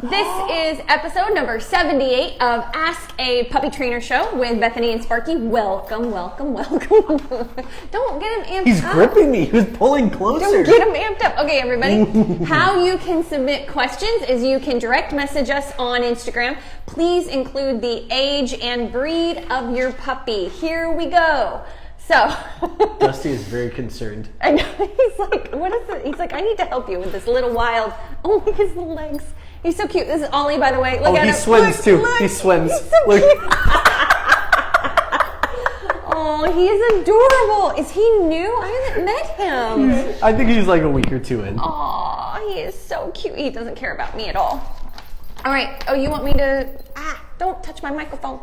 This is episode number 78 of Ask a Puppy Trainer Show with Bethany and Sparky. Welcome. Don't get him amped up. He's gripping me. He was pulling closer. Don't get him amped up. Okay, everybody. How you can submit questions is you can direct message us on Instagram. Please include the age and breed of your puppy. Here we go. So Dusty is very concerned. I know. He's like, what is it? He's like, I need to help you with this little wild. Oh, look at his little legs. He's so cute. This is Ollie, by the way. Look at him. He swims too. Look. He swims. He's so cute. Oh, he is adorable. Is he new? I haven't met him. I think he's like a week or two in. Oh, he is so cute. He doesn't care about me at all. All right. Oh, you want me to? Don't touch my microphone.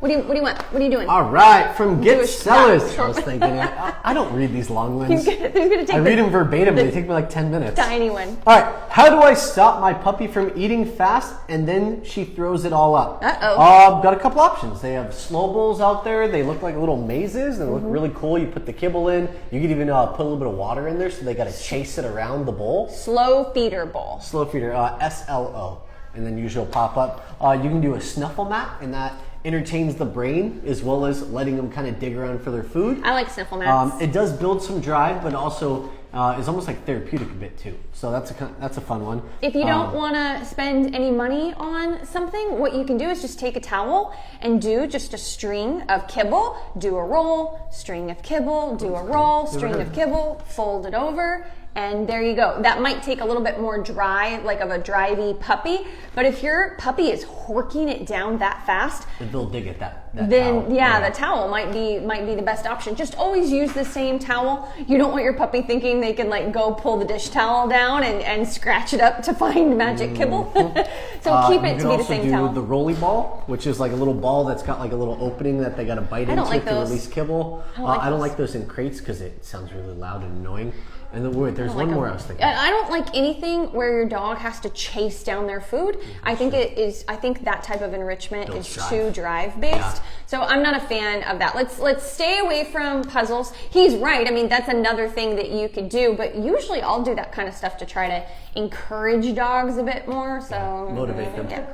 What do you want? What are you doing? All right, from Get Sellers. I was thinking, I don't read these long ones. I read them verbatim. They take me like 10 minutes. Tiny one. All right, how do I stop my puppy from eating fast and then she throws it all up? Got a couple options. They have slow bowls out there. They look like little mazes. They look really cool. You put the kibble in. You can even put a little bit of water in there, so they got to chase it around the bowl. Slow feeder bowl. Slow feeder, SLO. And then usually it'll pop up. You can do a snuffle mat, and that entertains the brain as well as letting them kind of dig around for their food. I like sniffle mats. It does build some drive, but also is almost like therapeutic a bit too. So that's a fun one. If you don't want to spend any money on something, what you can do is just take a towel and do just a string of kibble, do a roll, string of kibble, do a roll, string of kibble, fold it over. And there you go. That might take a little bit more dry, like of a drivey puppy. But if your puppy is horking it down that fast, then they'll dig at that then towel. The towel might be the best option. Just always use the same towel. You don't want your puppy thinking they can like go pull the dish towel down and scratch it up to find magic kibble. So keep it to be the same towel. You can also do the rolly ball, which is like a little ball that's got like a little opening that they got to bite into to release kibble. I don't like those in crates because it sounds really loud and annoying. And then there's one more I was thinking. I don't like anything where your dog has to chase down their food. I think that type of enrichment is too drive based. Yeah. So I'm not a fan of that. Let's stay away from puzzles. He's right. I mean, that's another thing that you could do, but usually I'll do that kind of stuff to try to encourage dogs a bit more. So motivate them. Yeah.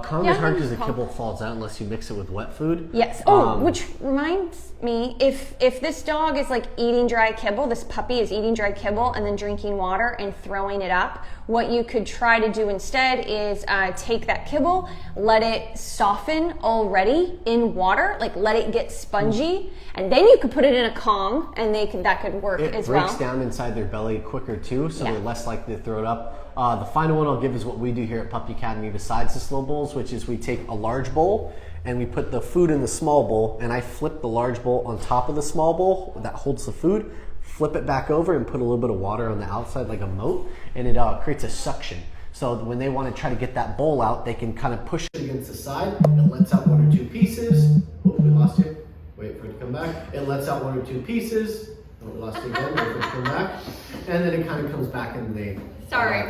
Kong is hard because the kibble falls out unless you mix it with wet food. Yes. Which reminds me, if this dog is like eating dry kibble, this puppy is eating dry kibble and then drinking water and throwing it up, what you could try to do instead is take that kibble, let it soften already in water, like let it get spongy, and then you could put it in a Kong, and that could work as well. It breaks down inside their belly quicker too, so they're less likely to throw it up. The final one I'll give is what we do here at Puppy Academy besides the slow bowls, which is we take a large bowl and we put the food in the small bowl, and I flip the large bowl on top of the small bowl that holds the food, flip it back over and put a little bit of water on the outside like a moat, and it creates a suction. So when they want to try to get that bowl out, they can kind of push it against the side. It lets out one or two pieces. Oh, we lost you. Wait for it to come back. It lets out one or two pieces. Oh, we lost you again. Wait for it to come back. And then it kind of comes back and they... Sorry,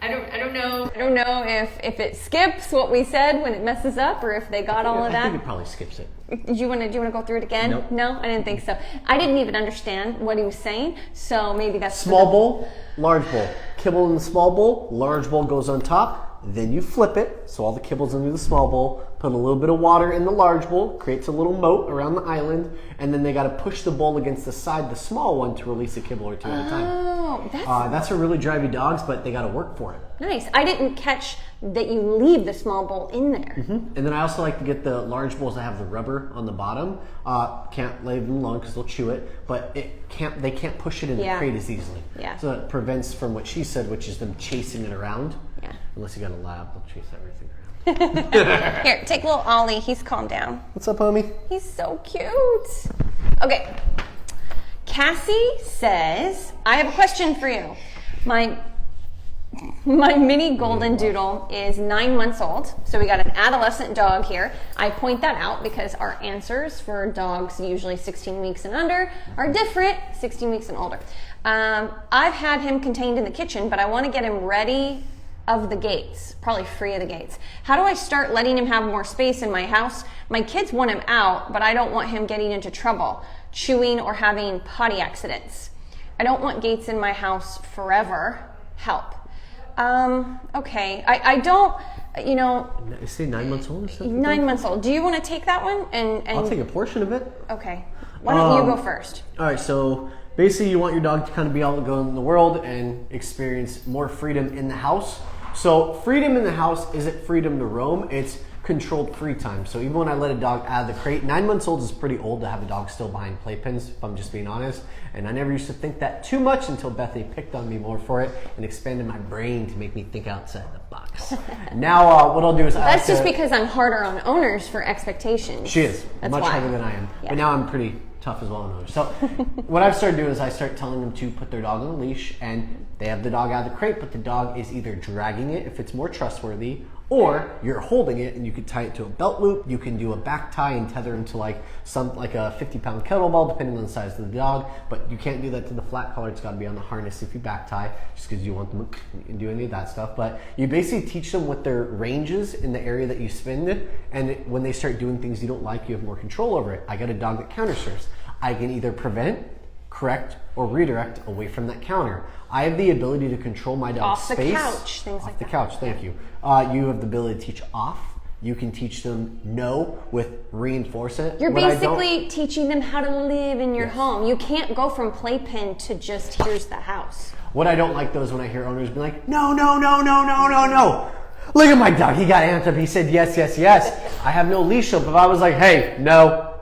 I don't know if it skips what we said when it messes up, or if they got all of that. I think it probably skips it. Do you want to go through it again? Nope. No, I didn't think so. I didn't even understand what he was saying, so maybe that's small bowl, large bowl. Kibble in the small bowl, large bowl goes on top. Then you flip it, so all the kibble's into the small bowl, put a little bit of water in the large bowl, creates a little moat around the island, and then they got to push the bowl against the side, the small one, to release a kibble or two at a time. Oh, that's for really drivey dogs, but they got to work for it. Nice. I didn't catch that you leave the small bowl in there. Mm-hmm. And then I also like to get the large bowls that have the rubber on the bottom. Can't leave them alone because they'll chew it, but they can't push it in the crate as easily. Yeah. So it prevents from what she said, which is them chasing it around. Yeah. Unless you got a lab, they'll chase everything around. Here, take little Ollie. He's calmed down. What's up, homie? He's so cute. Okay. Cassie says, I have a question for you. My mini golden doodle is 9 months old, so we got an adolescent dog here. I point that out because our answers for dogs usually 16 weeks and under are different, 16 weeks and older. I've had him contained in the kitchen, but I want to get him ready of the gates, probably free of the gates. How do I start letting him have more space in my house? My kids want him out, but I don't want him getting into trouble, chewing or having potty accidents. I don't want gates in my house forever. Help. Okay. I don't, you know. You say 9 months old or something? 9 months old. Do you want to take that one? And I'll take a portion of it. Okay. Why don't you go first? All right, so basically you want your dog to kind of be able to go in the world and experience more freedom in the house. So freedom in the house isn't freedom to roam, it's controlled free time. So even when I let a dog out of the crate, 9 months old is pretty old to have a dog still behind playpens, if I'm just being honest. And I never used to think that too much until Bethany picked on me more for it and expanded my brain to make me think outside the box. Now what I'll do is That's just because I'm harder on owners for expectations. She is. That's much why. harder than I am. Yeah. But now I'm pretty tough as well on owners. So what I've started doing is I start telling them to put their dog on a leash, and they have the dog out of the crate, but the dog is either dragging it if it's more trustworthy, or you're holding it and you can tie it to a belt loop. You can do a back tie and tether him to like a 50-pound kettlebell, depending on the size of the dog. But you can't do that to the flat collar. It's got to be on the harness if you back tie, just because you want them to do any of that stuff. But you basically teach them what their range is in the area that you spin, and when they start doing things you don't like, you have more control over it. I got a dog that counter surfs. I can either prevent, correct, or redirect away from that counter. I have the ability to control my dog's space. Off the couch, things like that. Off the couch, thank you. You have the ability to teach off. You can teach them no with reinforce it. You're basically teaching them how to live in your home. You can't go from playpen to just here's the house. What I don't like though is when I hear owners be like, no, no, no, no, no, no, no. Look at my dog, he got amped up, he said yes, yes, yes. I have no leash up. If I was like, hey, no.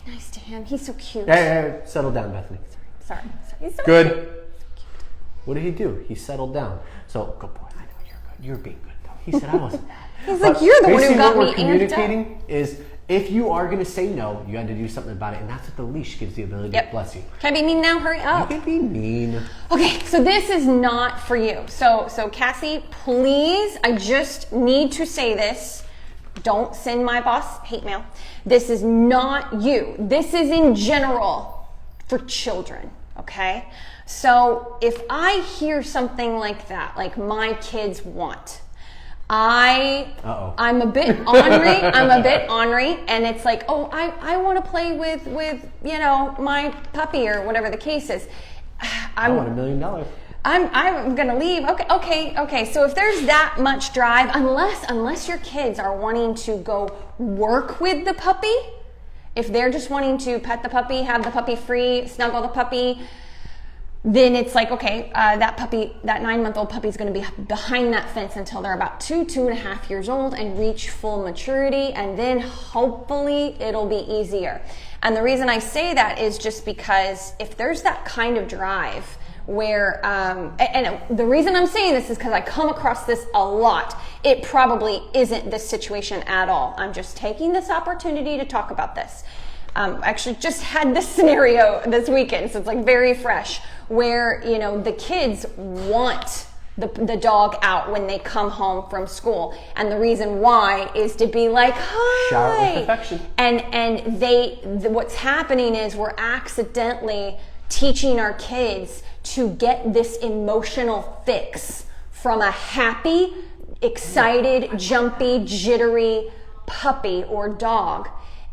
Be nice to him, he's so cute. Hey, settle down, Bethany. Sorry. He's so good. cute. What did he do? He settled down. So, good boy, I know you're good. You're being good though. He said I wasn't bad. He's like, you're the one who got me amped up. Communicating is if you are going to say no, you got to do something about it, and that's what the leash gives the ability to bless you. Can I be mean now? Hurry up. You can be mean. Okay, so this is not for you. So Cassie, please, I just need to say this. Don't send my boss hate mail. This is not you. This is in general for children, okay? So if I hear something like that, like my kids want, I'm a bit ornery, and it's like, oh, I want to play with you know, my puppy or whatever the case is. I want $1 million. I'm gonna leave. Okay. So if there's that much drive, unless your kids are wanting to go work with the puppy, if they're just wanting to pet the puppy, have the puppy free, snuggle the puppy, then it's like, okay, that 9-month-old puppy is going to be behind that fence until they're about 2.5 years old and reach full maturity, and then hopefully it'll be easier. And the reason I say that is just because if there's that kind of drive where, and the reason I'm saying this is because I come across this a lot. It probably isn't this situation at all. I'm just taking this opportunity to talk about this. Actually just had this scenario this weekend, so it's like very fresh, where, you know, the kids want the dog out when they come home from school, and the reason why is to be like, hi, shower with affection. And what's happening is we're accidentally teaching our kids to get this emotional fix from a happy, excited, jumpy, jittery puppy or dog.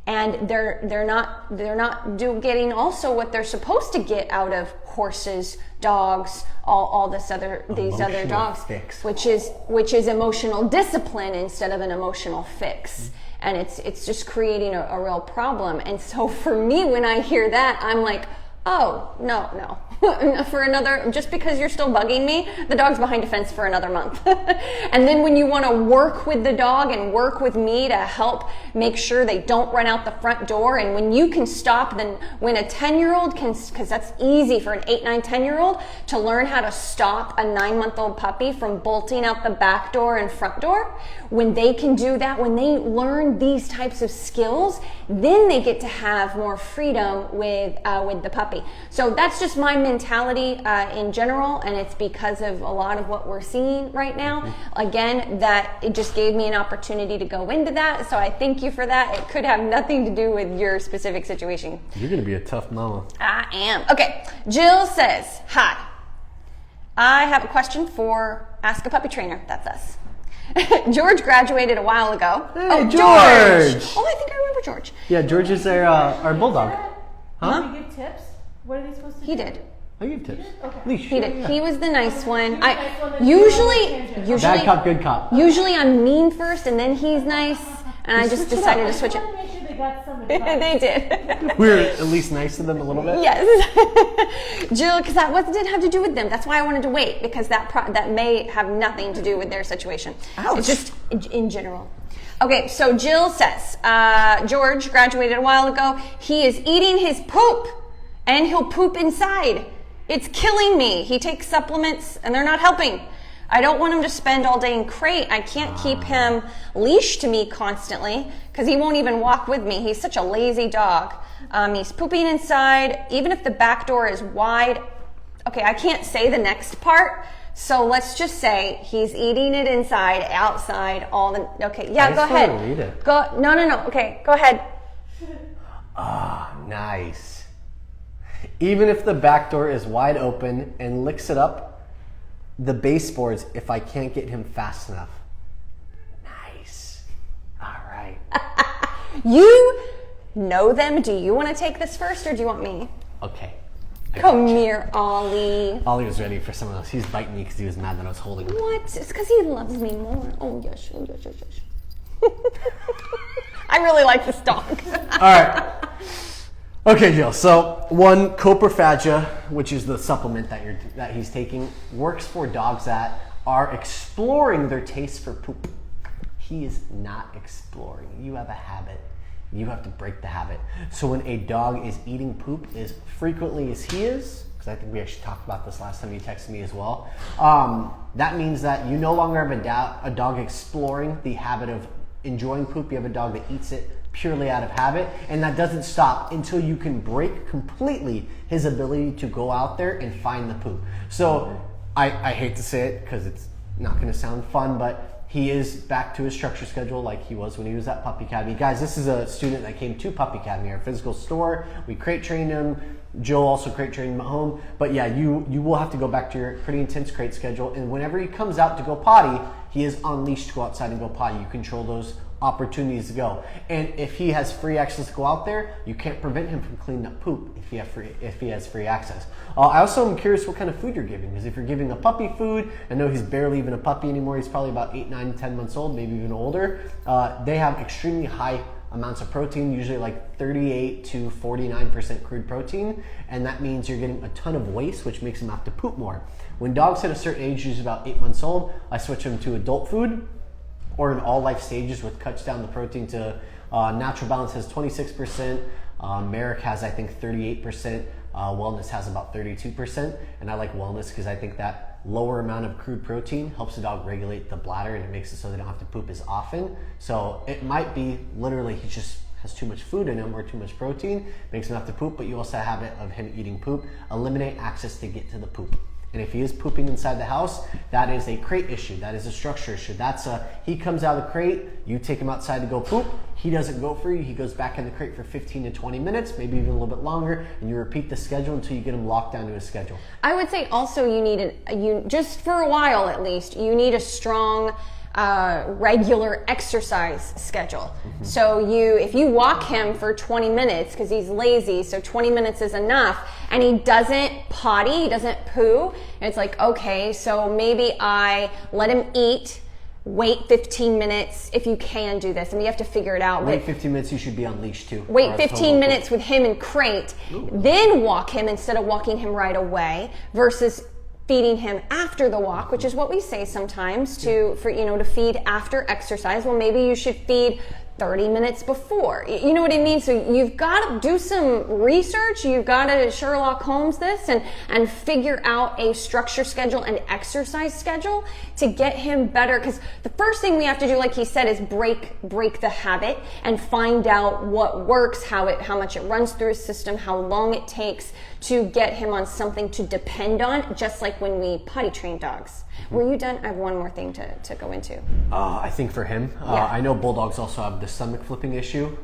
And they're not getting also what they're supposed to get out of horses, dogs, all these other dogs, fix. which is emotional discipline instead of an emotional fix. And it's just creating a real problem. And so for me, when I hear that, I'm like, oh, no. For another, just because you're still bugging me, the dog's behind a fence for another month. And then when you want to work with the dog and work with me to help make sure they don't run out the front door, and when you can stop, then when a 10-year-old can, because that's easy for an 8, 9, 10-year-old to learn how to stop a 9-month-old puppy from bolting out the back door and front door, when they can do that, when they learn these types of skills, then they get to have more freedom with the puppy. So that's just my mentality in general, and it's because of a lot of what we're seeing right now. Again, that it just gave me an opportunity to go into that, so I thank you for that. It could have nothing to do with your specific situation. You're gonna be a tough mama. I am. Okay, Jill says, hi, I have a question for Ask a Puppy Trainer. That's us. George graduated a while ago. Hey, George! Oh, I think I remember George. Yeah, George is our bulldog. Huh? Did he give tips? What are they supposed to do? He did. I give tips. Okay. Leash. He did. Yeah. He was the nice one. He was the nice one, but Usually, Bad cop, good cop. usually I'm mean first, and then he's nice, and I just switch it decided up. to switch it. I want to make sure they got some advice. They did. We're at least nice to them a little bit. Yes, Jill, because that didn't have to do with them. That's why I wanted to wait, because that may have nothing to do with their situation. Ouch. It's just in general. Okay, so Jill says, George graduated a while ago. He is eating his poop, and he'll poop inside. It's killing me. He takes supplements, and they're not helping. I don't want him to spend all day in crate. I can't keep him leashed to me constantly because he won't even walk with me. He's such a lazy dog. He's pooping inside, even if the back door is wide. Okay, I can't say the next part. So let's just say he's eating it inside, outside, all the, okay, yeah, go ahead. Read it. No, okay, go ahead. Ah, nice. Even if the back door is wide open and licks it up, the baseboards if I can't get him fast enough. Nice. All right. You know them. Do you want to take this first or do you want me? Okay. Come here, Ollie. Ollie was ready for someone else. He's biting me because he was mad that I was holding him. What? It's because he loves me more. Oh, yes. I really like this dog. All right. Okay, Jill. So one, coprophagia, which is the supplement that he's taking, works for dogs that are exploring their taste for poop. He is not exploring. You have a habit. You have to break the habit. So when a dog is eating poop as frequently as he is, because I think we actually talked about this last time you texted me as well, that means that you no longer have a dog exploring the habit of enjoying poop. You have a dog that eats it purely out of habit, and that doesn't stop until you can break completely his ability to go out there and find the poop. So I hate to say it because it's not going to sound fun, but he is back to his structure schedule like he was when he was at Puppy Academy. Guys, this is a student that came to Puppy Academy, our physical store. We crate trained him. Joe also crate trained him at home. But yeah, you will have to go back to your pretty intense crate schedule. And whenever he comes out to go potty, he is on leash to go outside and go potty. You control those opportunities to go. And if he has free access to go out there, you can't prevent him from cleaning up poop if he has free access. I also am curious what kind of food you're giving, because if you're giving a puppy food, I know he's barely even a puppy anymore. He's probably about 8, 9, 10 months old, maybe even older. They have extremely high amounts of protein, usually like 38 to 49% crude protein, and that means you're getting a ton of waste, which makes them have to poop more. When dogs hit a certain age, usually about 8 months old, I switch them to adult food, or in all life stages, which cuts down the protein to Natural Balance has 26%, Merrick has I think 38%, Wellness has about 32%, and I like Wellness because I think that lower amount of crude protein helps the dog regulate the bladder, and it makes it so they don't have to poop as often. So it might be literally he just has too much food in him or too much protein, makes him have to poop, but you also have a habit of him eating poop. Eliminate access to get to the poop. And if he is pooping inside the house, that is a crate issue. That is a structure issue. He comes out of the crate, you take him outside to go poop. He doesn't go for you. He goes back in the crate for 15 to 20 minutes, maybe even a little bit longer, and you repeat the schedule until you get him locked down to his schedule. I would say also just for a while at least, you need a strong regular exercise schedule. Mm-hmm. So if you walk him for 20 minutes because he's lazy, so 20 minutes is enough, and he doesn't potty, he doesn't poo, and it's like, okay, so maybe I let him eat, wait 15 minutes if you can do this. I mean, you have to figure it out. Wait 15 minutes, you should be on leash too. Wait 15 minutes with him in crate, then walk him instead of walking him right away, versus feeding him after the walk, which is what we say sometimes to feed after exercise. Well, maybe you should feed 30 minutes before. You know what I mean? So you've got to do some research. You've got to Sherlock Holmes this and figure out a structure schedule and exercise schedule to get him better. Because the first thing we have to do, like he said, is break the habit and find out what works, how much it runs through his system, how long it takes to get him on something to depend on, just like when we potty train dogs. Were you done? I have one more thing to go into. I think for him, Yeah. I know bulldogs also have the stomach flipping issue.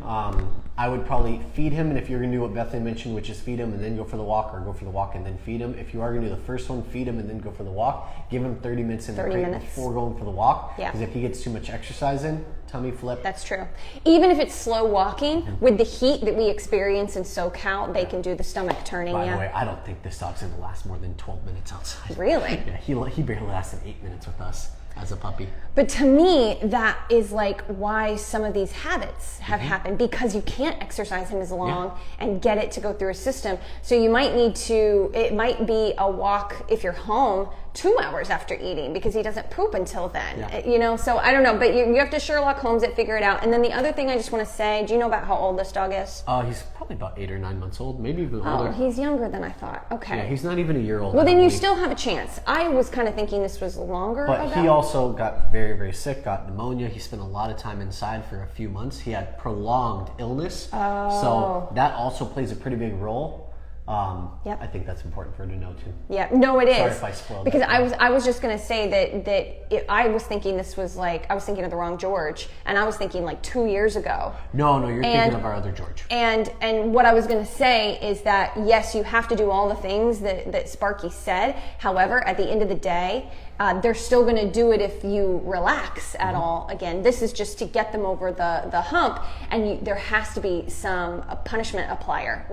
I would probably feed him, and if you're going to do what Bethany mentioned, which is feed him and then go for the walk, or go for the walk and then feed him. If you are going to do the first one, feed him and then go for the walk, give him 30 minutes in the crate before going for the walk. Because if he gets too much exercise in, tummy flip. That's true. Even if it's slow walking, with the heat that we experience in SoCal, they can do the stomach turning. By the way, I don't think this dog's going to last more than 12 minutes outside. Really? Yeah, he barely lasted 8 minutes with us as a puppy. But to me, that is like why some of these habits have happened, because you can't exercise him as long and get it to go through a system. So you might need to, it might be a walk if you're home 2 hours after eating, because he doesn't poop until then, you know? So I don't know, but you have to Sherlock Holmes it, figure it out. And then the other thing I just want to say, do you know about how old this dog is? He's probably about 8 or 9 months old, maybe even older. Oh, he's younger than I thought. Okay. Yeah, he's not even a year old. Well, then you still have a chance. I was kind of thinking this was longer. But he also got very, very sick, got pneumonia. He spent a lot of time inside for a few months. He had prolonged illness. So that also plays a pretty big role. I think that's important for her to know too. Yeah, no, it is. Sorry if I spoiled because that. I was just gonna say that I was thinking this was like, I was thinking of the wrong George, and I was thinking like 2 years ago. No, you're thinking of our other George. And what I was gonna say is that yes, you have to do all the things that Sparky said. However, at the end of the day, they're still going to do it if you relax at all. Again, this is just to get them over the hump, and there has to be some punishment applier,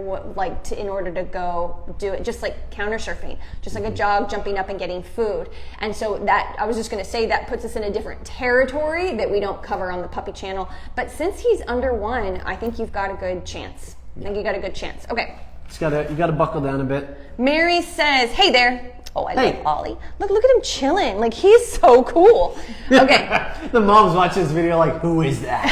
in order to go do it, just like counter surfing, just like a dog jumping up and getting food. And so that, I was just going to say, that puts us in a different territory that we don't cover on the puppy channel. But since he's under 1, I think you've got a good chance. Okay. You got to buckle down a bit. Mary says, "Hey there." Oh, I love Ollie. Look at him chilling. Like, he's so cool. Okay. The mom's watching this video like, who is that?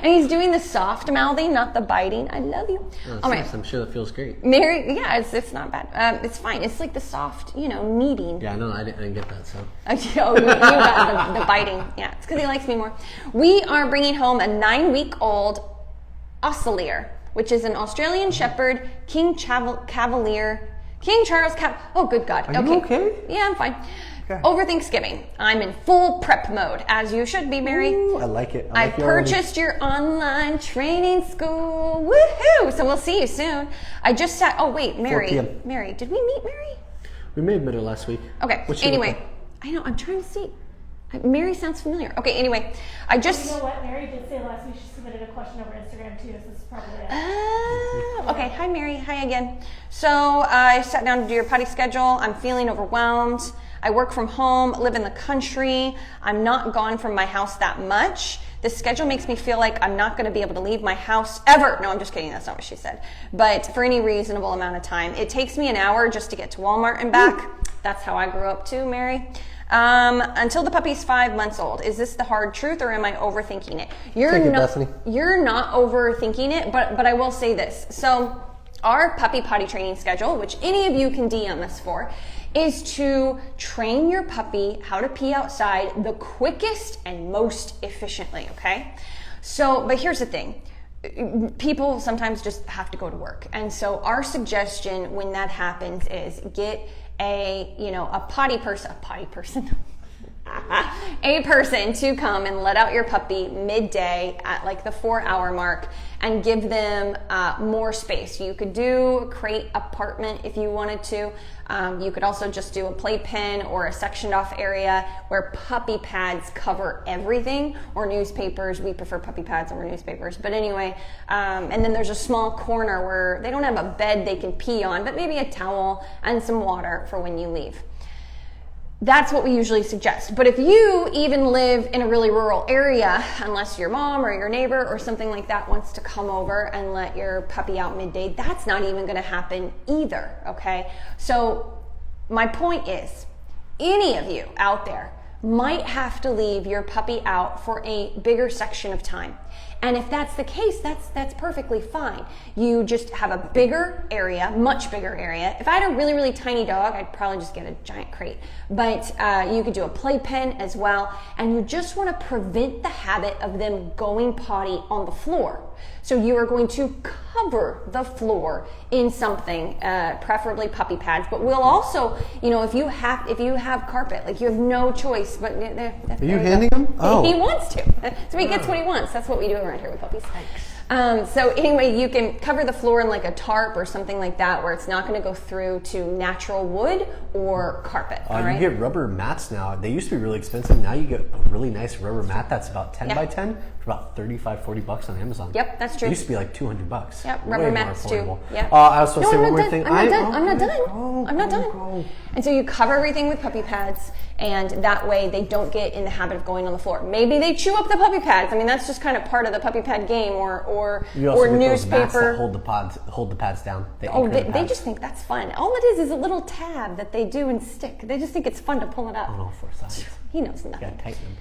And he's doing the soft mouthing, not the biting. I love you. Oh, nice. I'm sure that feels great. Mary, yeah, it's not bad. It's fine. It's like the soft, kneading. Yeah, no, I didn't get that, so. Oh, you got the biting. Yeah, it's because he likes me more. We are bringing home a 9-week-old Oscillier, which is an Australian Shepherd, King Charles oh, good God. Are you okay? Yeah, I'm fine. Okay. Over Thanksgiving, I'm in full prep mode, as you should be, Mary. Ooh, I like it. I purchased your online training school. Woohoo! So we'll see you soon. I just sat. Oh wait, Mary. Mary, did we meet Mary? We may have met her last week. Okay. Anyway, I know. I'm trying to see. Mary sounds familiar. Okay. Anyway, I just. You know what? Mary did say last week she submitted a question over Instagram too. So this is probably it. Okay. Hi, Mary. Hi again. So I sat down to do your potty schedule. I'm feeling overwhelmed. I work from home, live in the country. I'm not gone from my house that much. This schedule makes me feel like I'm not going to be able to leave my house ever. No, I'm just kidding. That's not what she said. But for any reasonable amount of time. It takes me an hour just to get to Walmart and back. That's how I grew up too, Mary. Until the puppy's 5 months old. Is this the hard truth, or am I overthinking it? You're not overthinking it, but I will say this. So our puppy potty training schedule, which any of you can DM us for, is to train your puppy how to pee outside the quickest and most efficiently, okay? So, but here's the thing. People sometimes just have to go to work. And so our suggestion when that happens is get a person to come and let out your puppy midday at like the 4-hour mark and give them more space. You could do a crate apartment if you wanted to. You could also just do a playpen or a sectioned off area where puppy pads cover everything, or newspapers. We prefer puppy pads over newspapers. But anyway, and then there's a small corner where they don't have a bed they can pee on, but maybe a towel and some water for when you leave. That's what we usually suggest. But if you even live in a really rural area, unless your mom or your neighbor or something like that wants to come over and let your puppy out midday, that's not even going to happen either, okay? So my point is, any of you out there might have to leave your puppy out for a bigger section of time. And if that's the case, that's perfectly fine. You just have a bigger area, much bigger area. If I had a really, really tiny dog, I'd probably just get a giant crate. But you could do a playpen as well. And you just want to prevent the habit of them going potty on the floor. So you are going to cover the floor in something, preferably puppy pads. But we'll also, if you have carpet, like you have no choice. But are you handing him? Oh, he wants to. So he gets what he wants. That's what we do around here with puppies. So anyway, you can cover the floor in like a tarp or something like that where it's not going to go through to natural wood or carpet. All right? You get rubber mats now. They used to be really expensive. Now you get a really nice rubber mat that's about 10 by 10 for about $35-40 on Amazon. Yep, that's true. It used to be like $200. Yep, rubber mats too. Yep. I was supposed to say one more thing. I'm not done. And so you cover everything with puppy pads, and that way they don't get in the habit of going on the floor. Maybe they chew up the puppy pads. I mean, that's just kind of part of the puppy pad game, or you also get newspaper. those mats that hold the pads down. They just think that's fun. All it is a little tab that they do and stick. They just think it's fun to pull it up. On all four sides. He knows nothing. You gotta tighten them.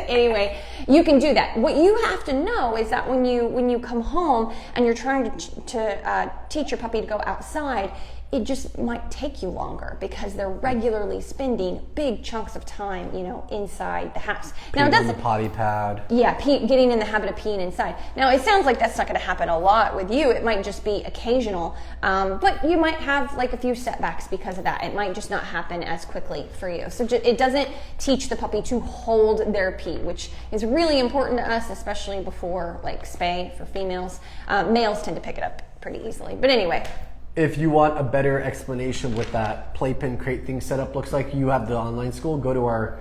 Anyway, you can do that. What you have to know is that when you come home and you're trying to teach your puppy to go outside, it just might take you longer because they're regularly spending big chunks of time, inside the house. Now, it doesn't. The potty pad. Yeah, getting in the habit of peeing inside. Now, it sounds like that's not going to happen a lot with you. It might just be occasional, but you might have like a few setbacks because of that. It might just not happen as quickly for you. So it doesn't teach the puppy to hold their pee, which is really important to us, especially before like spay for females. Males tend to pick it up pretty easily. But anyway. If you want a better explanation what that playpen crate thing setup looks like, you have the online school. Go to our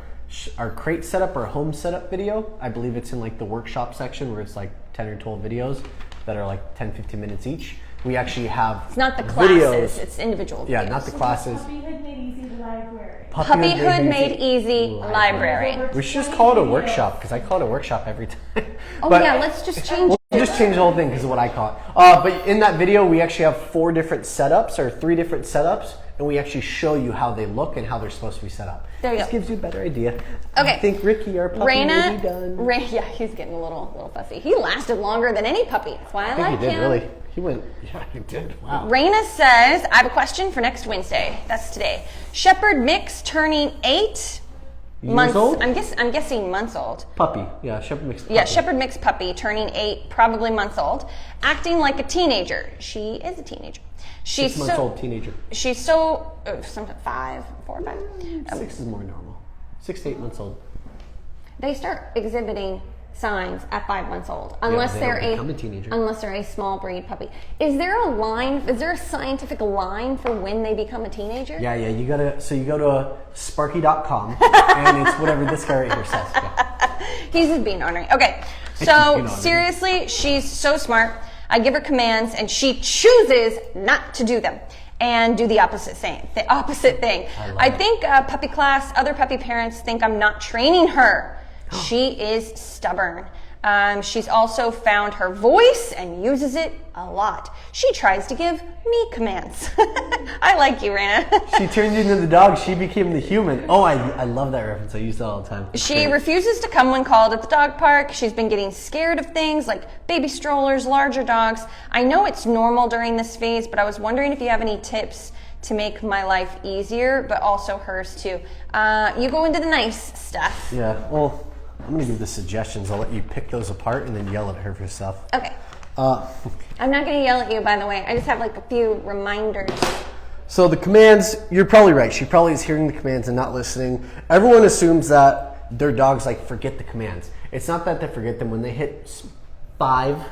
crate setup or home setup video. I believe it's in like the workshop section where it's like 10 or 12 videos that are like 10-15 minutes each. We actually have It's not the classes, videos. It's individual videos. Yeah, not the classes. Puppyhood Made Easy Library. Puppyhood Made Easy Library. We should just call it a workshop because I call it a workshop every time. Oh yeah, let's just change it. We'll just change the whole thing because of what I call it. But in that video, we actually have 4 different setups or 3 different setups, and we actually show you how they look and how they're supposed to be set up. There you This go. gives you a better idea. Okay. I think Ricky, our puppy, may be done. Yeah, he's getting a little fussy. He lasted longer than any puppy. That's why I I like think he did, him. really. He went, yeah, he did. Wow. Raina says, I have a question for next Wednesday. That's today. Shepherd mix turning 8 months old? I'm guessing months old. Puppy. Yeah, Shepherd mixed puppy. Yeah, Shepherd mix puppy turning 8, probably months old, acting like a teenager. She is a teenager. She's 6 months old teenager. She's so sometimes 5, 4 or 5. 6 is more normal. 6 to 8 months old. They start exhibiting signs at 5 months old, unless they they're don't become a teenager. unless they're a small breed puppy. Is there a line? Is there a scientific line for when they become a teenager? Yeah, you go to sparky.com and it's whatever this guy right here says. Yeah. He's just being ornery. Okay, so seriously, she's so smart. I give her commands and she chooses not to do them and do the opposite thing. I think puppy class, other puppy parents think I'm not training her. She is stubborn. She's also found her voice and uses it a lot. She tries to give me commands. I like you, Raina. She turned into the dog. She became the human. Oh, I love that reference. I use that all the time. She refuses to come when called at the dog park. She's been getting scared of things like baby strollers, larger dogs. I know it's normal during this phase, but I was wondering if you have any tips to make my life easier, but also hers too. You go into the nice stuff. Yeah, well, I'm going to give the suggestions. I'll let you pick those apart and then yell at her for yourself. Okay. I'm not going to yell at you, by the way. I just have like a few reminders. So the commands, you're probably right. She probably is hearing the commands and not listening. Everyone assumes that their dogs like forget the commands. It's not that they forget them. When they hit 5 to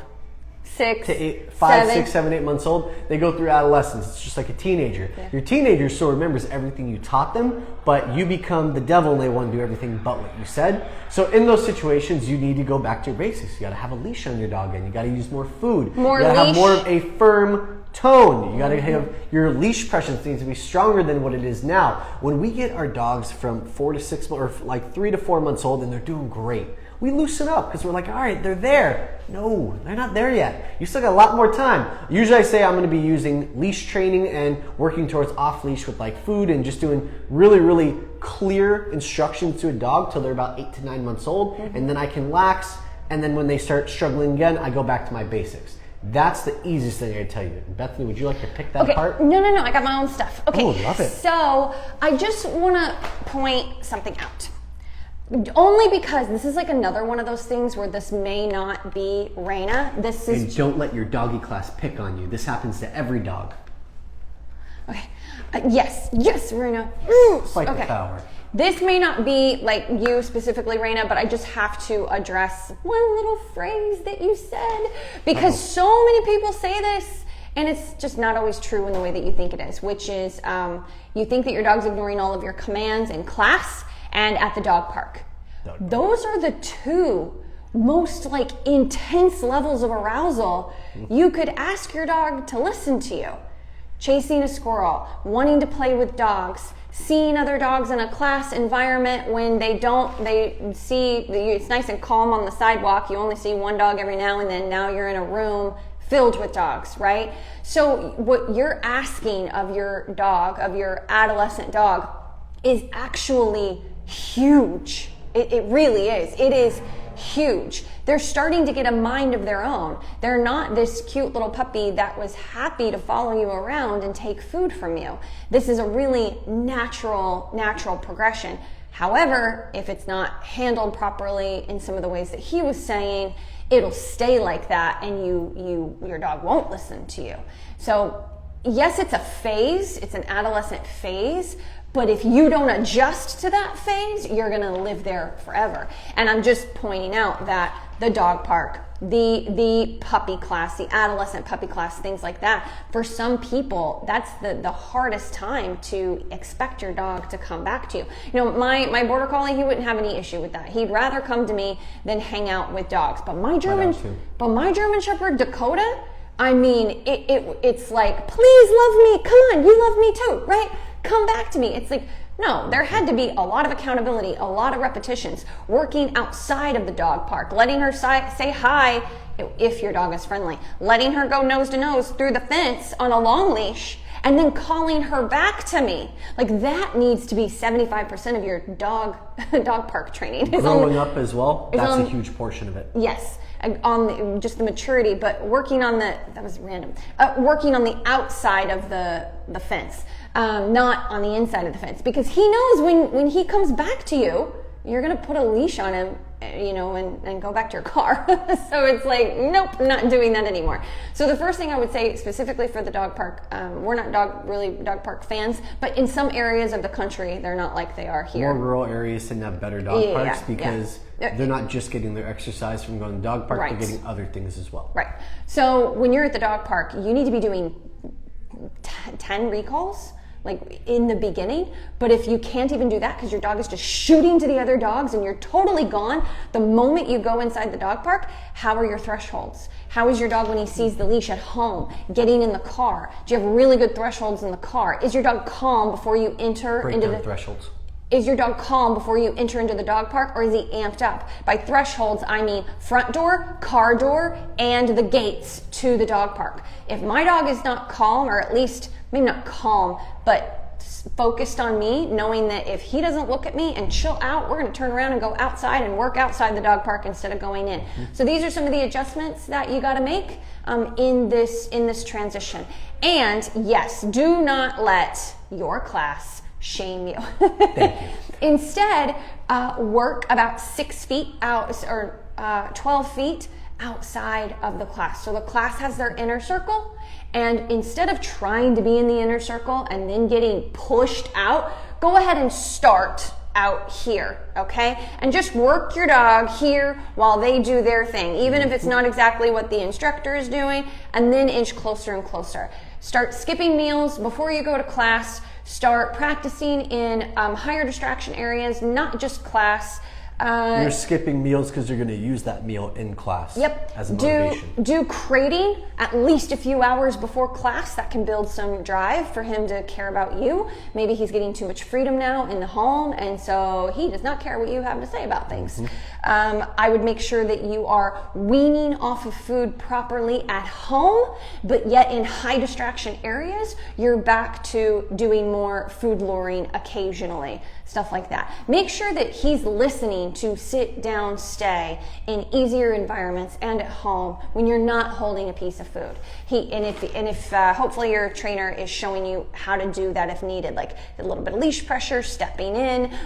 6, 7, 8 months old, they go through adolescence. It's just like a teenager. Yeah. Your teenager still remembers everything you taught them, but you become the devil and they want to do everything but what you said. So in those situations, you need to go back to your basics. You got to have a leash on your dog and you got to use more food. You got to have more of a firm tone. You got to have your leash pressure needs to be stronger than what it is now. When we get our dogs from 4 to 6 months, or like 3 to 4 months old and they're doing great, we loosen up because we're like, all right, they're there. No, they're not there yet. You still got a lot more time. Usually I say I'm going to be using leash training and working towards off leash with like food and just doing really, really clear instructions to a dog till they're about 8 to 9 months old. Mm-hmm. And then I can lax. And then when they start struggling again, I go back to my basics. That's the easiest thing I tell you. Bethany, would you like to pick that apart? No. I got my own stuff. Okay. Oh, love it. So I just want to point something out. Only because this is like another one of those things where this may not be Raina. This is. And don't let your doggy class pick on you. This happens to every dog. Okay. Yes, Raina. Fight the power. This may not be like you specifically, Raina, but I just have to address one little phrase that you said, because so many people say this and it's just not always true in the way that you think it is, which is you think that your dog's ignoring all of your commands in class and at the dog park. Those are the two most like intense levels of arousal you could ask your dog to listen to you. Chasing a squirrel, wanting to play with dogs, seeing other dogs in a class environment when they see it's nice and calm on the sidewalk. You only see one dog every now and then. Now you're in a room filled with dogs, right? So what you're asking of your dog, of your adolescent dog, is actually huge. It really is. It is huge. They're starting to get a mind of their own. They're not this cute little puppy that was happy to follow you around and take food from you. This is a really natural progression. However, if it's not handled properly in some of the ways that he was saying, it'll stay like that and your dog won't listen to you. So yes, it's a phase, it's an adolescent phase, but if you don't adjust to that phase, you're gonna live there forever. And I'm just pointing out that the dog park, the puppy class, the adolescent puppy class, things like that, for some people, that's the hardest time to expect your dog to come back to you. You know, my border collie, he wouldn't have any issue with that. He'd rather come to me than hang out with dogs. But my German Shepherd, Dakota, I mean, it's like, please love me, come on, you love me too, right? Come back to me. It's like, no, there had to be a lot of accountability, a lot of repetitions, working outside of the dog park, letting her say hi if your dog is friendly, letting her go nose to nose through the fence on a long leash, and then calling her back to me. Like that needs to be 75% of your dog park training. Growing up as well, that's a huge portion of it. Yes. On just the maturity, but working on working on the outside of the fence, not on the inside of the fence, because he knows when he comes back to you, you're going to put a leash on him, you know, and go back to your car. So it's like, nope, not doing that anymore. So the first thing I would say specifically for the dog park, we're not dog park fans, but in some areas of the country, they're not like they are here. More rural areas tend to have better dog parks because they're not just getting their exercise from going to the dog park, they're getting other things as well. Right. So when you're at the dog park, you need to be doing 10 recalls, like in the beginning. But if you can't even do that because your dog is just shooting to the other dogs and you're totally gone the moment you go inside the dog park, how are your thresholds? How is your dog when he sees the leash at home, getting in the car? Do you have really good thresholds in the car? Is your dog calm before you enter into the thresholds? Is your dog calm before you enter into the dog park, or is he amped up? By thresholds, I mean front door, car door, and the gates to the dog park. If my dog is not calm, or at least maybe not calm, but focused on me, knowing that if he doesn't look at me and chill out, we're going to turn around and go outside and work outside the dog park instead of going in. So these are some of the adjustments that you got to make in this transition. And yes, do not let your class shame you. Thank you. Instead, work about 6 feet out or 12 feet outside of the class. So the class has their inner circle, and instead of trying to be in the inner circle and then getting pushed out, go ahead and start out here, okay? And just work your dog here while they do their thing, even if it's not exactly what the instructor is doing, and then inch closer and closer. Start skipping meals before you go to class. Start practicing in higher distraction areas, not just class. You're skipping meals because you're going to use that meal in class. Yep. As a motivation. Do crating at least a few hours before class. That can build some drive for him to care about you. Maybe he's getting too much freedom now in the home, and so he does not care what you have to say about things. I would make sure that you are weaning off of food properly at home, but yet in high distraction areas, you're back to doing more food luring occasionally, stuff like that. Make sure that he's listening to sit down, stay in easier environments and at home when you're not holding a piece of food. If hopefully your trainer is showing you how to do that if needed, like a little bit of leash pressure, stepping in,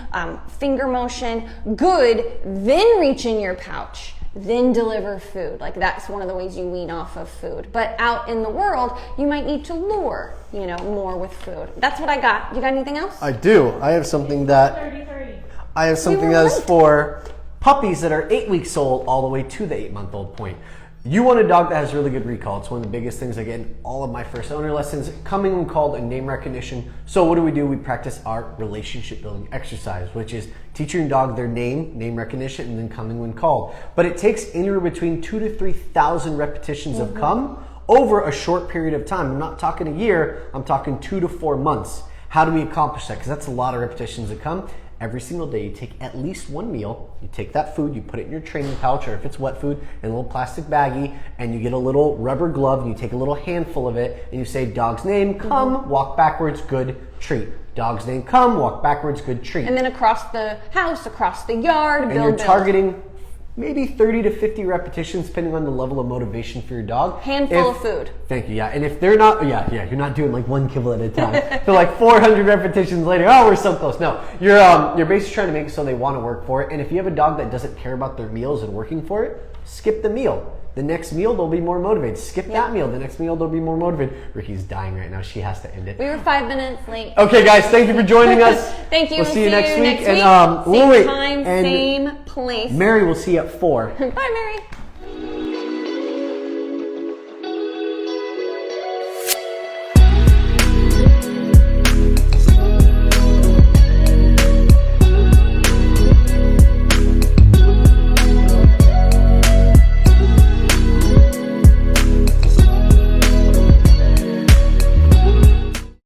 finger motion, good, then reach in your pouch then deliver food. Like that's one of the ways you wean off of food. But out in the world, you might need to lure, more with food. That's what I got. You got anything else? I do. I have something that 30-30. I have something that is for puppies that are 8 weeks old all the way to the 8-month-old point. You want a dog that has really good recall. It's one of the biggest things I get in all of my first owner lessons, coming when called and name recognition. So what do? We practice our relationship building exercise, which is teaching your dog their name recognition, and then coming when called. But it takes anywhere between 2,000 to 3,000 repetitions of come over a short period of time. I'm not talking a year, I'm talking 2 to 4 months. How do we accomplish that? Because that's a lot of repetitions of come. Every single day, you take at least one meal, you take that food, you put it in your training pouch, or if it's wet food, in a little plastic baggie, and you get a little rubber glove, and you take a little handful of it, and you say, dog's name, come, walk backwards, good, treat. Dog's name, come, walk backwards, good, treat. And then across the house, across the yard, and you're targeting maybe 30 to 50 repetitions, depending on the level of motivation for your dog. Handful of food. Thank you, yeah. And if they're not, you're not doing like 1 kibble at a time. So like 400 repetitions later, we're so close. No, you're basically trying to make it so they want to work for it. And if you have a dog that doesn't care about their meals and working for it, skip the meal. The next meal, they'll be more motivated. Skip that meal. The next meal, they'll be more motivated. Ricky's dying right now. She has to end it. We were 5 minutes late. Okay, guys, thank you for joining us. Thank you. We'll see you next week. And, same time, and same place. Mary will see you at 4. Bye, Mary.